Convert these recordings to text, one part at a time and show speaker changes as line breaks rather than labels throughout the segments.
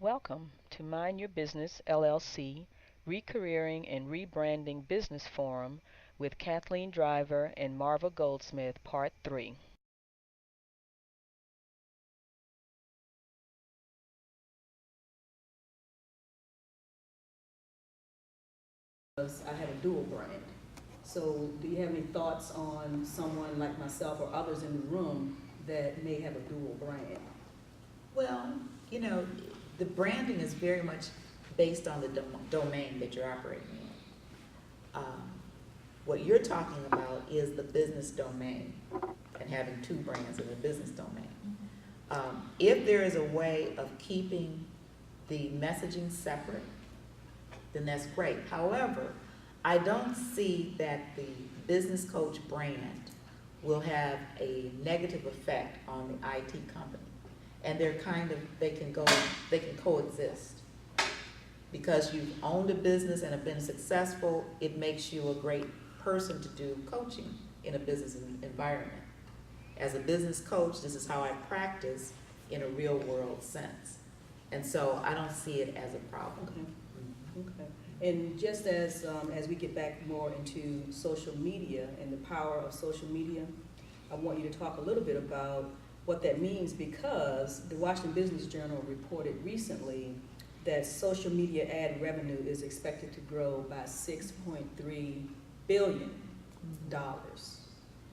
Welcome to Mind Your Business LLC Recareering and Rebranding Business Forum with Kathleen Driver and Marva Goldsmith, Part 3.
Was I had a dual brand. So, do you have any thoughts on someone like myself or others in the room that may have a dual brand?
Well, you know, the branding is very much based on the domain that you're operating in. What you're talking about is the business domain and having two brands in the business domain. If there is a way of keeping the messaging separate, then that's great. However, I don't see that the business coach brand will have a negative effect on the IT company. And they can coexist. Because you've owned a business and have been successful, it makes you a great person to do coaching in a business environment. As a business coach, this is how I practice in a real world sense. And so I don't see it as a problem.
Okay. And just as we get back more into social media and the power of social media, I want you to talk a little bit about what that means, because the Washington Business Journal reported recently that social media ad revenue is expected to grow by $6.3 billion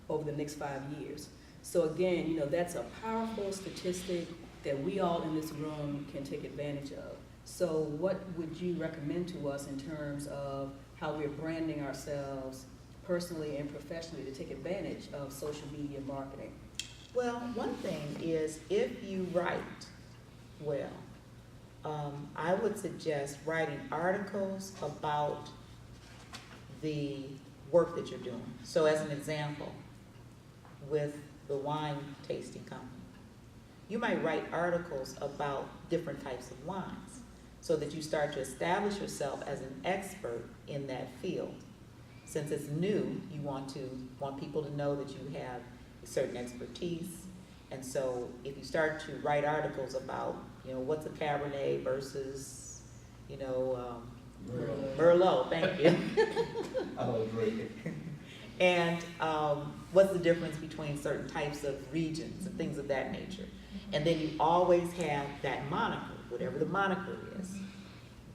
over the next 5 years. So again, that's a powerful statistic that we all in this room can take advantage of. So what would you recommend to us in terms of how we're branding ourselves personally and professionally to take advantage of social media marketing?
Well, one thing is if you write well, I would suggest writing articles about the work that you're doing. So as an example, with the wine tasting company, you might write articles about different types of wines so that you start to establish yourself as an expert in that field. Since it's new, you want people to know that you have a certain expertise. And so if you start to write articles about, what's a Cabernet versus, Merlot, thank you.
I agree.
And what's the difference between certain types of regions and things of that nature. And then you always have that moniker, whatever the moniker is.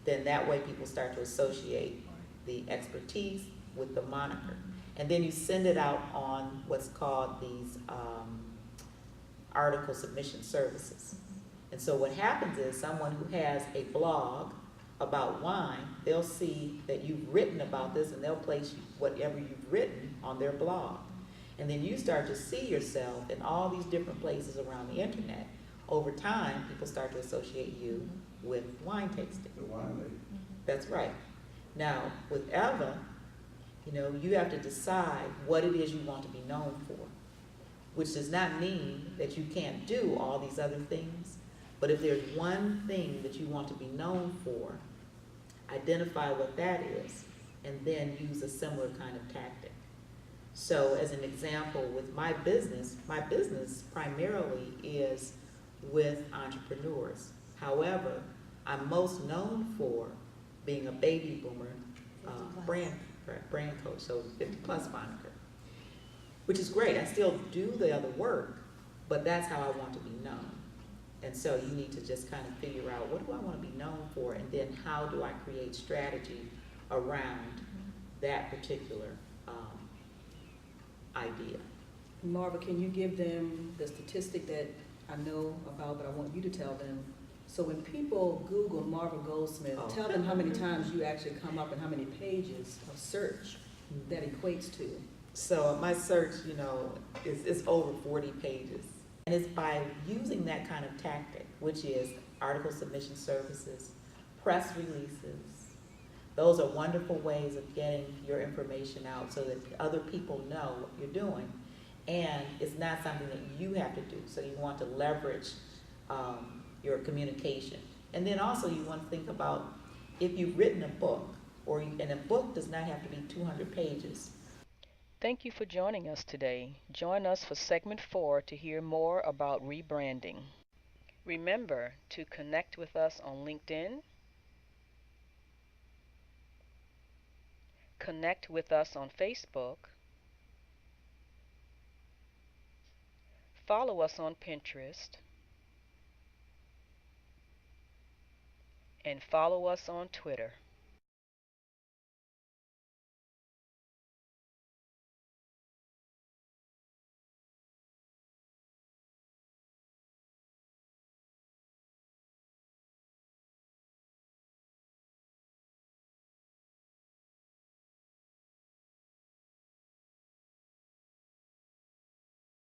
Then that way people start to associate the expertise with the moniker. And then you send it out on what's called these article submission services. And so what happens is someone who has a blog about wine, they'll see that you've written about this and they'll place whatever you've written on their blog. And then you start to see yourself in all these different places around the internet. Over time, people start to associate you with wine tasting.
The wine lady.
That's right. Now, with Eva, you have to decide what it is you want to be known for, which does not mean that you can't do all these other things. But if there's one thing that you want to be known for, identify what that is, and then use a similar kind of tactic. So as an example, with my business primarily is with entrepreneurs. However, I'm most known for being a baby boomer brand coach, so 50 plus moniker, which is great. I still do the other work, but that's how I want to be known. And so you need to just kind of figure out, what do I want to be known for, and then how do I create strategy around that particular idea.
Marva, can you give them the statistic that I know about, but I want you to tell them? So when people Google Marva Goldsmith, tell them how many times you actually come up and how many pages of search that equates to.
So my search, is over 40 pages. And it's by using that kind of tactic, which is article submission services, press releases. Those are wonderful ways of getting your information out so that other people know what you're doing. And it's not something that you have to do. So you want to leverage your communication. And then also you want to think about if you've written a book, and a book does not have to be 200 pages.
Thank you for joining us today. Join us for segment 4 to hear more about rebranding. Remember to connect with us on LinkedIn, connect with us on Facebook, follow us on Pinterest, and follow us on Twitter.